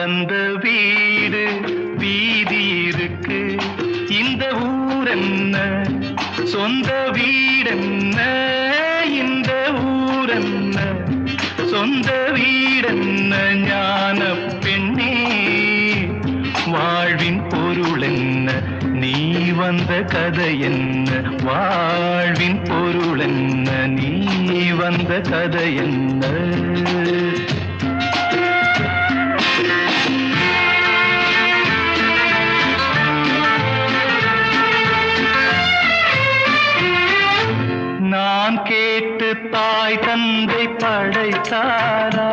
தந்த வீடு வீதி இருக்கு, இந்த ஊரென்ன சொந்த வீடென்ன, இந்த ஊரென்ன சொந்த வீடென்ன. ஞான பெண்ணே வாழ்வின் பொருள் என்ன, நீ வந்த கதை என்ன, வாழ்வின் பொருள் என்ன, நீ வந்த கதை என்ன. நான் கேட்டு தாய் தந்தை படைத்தாரா,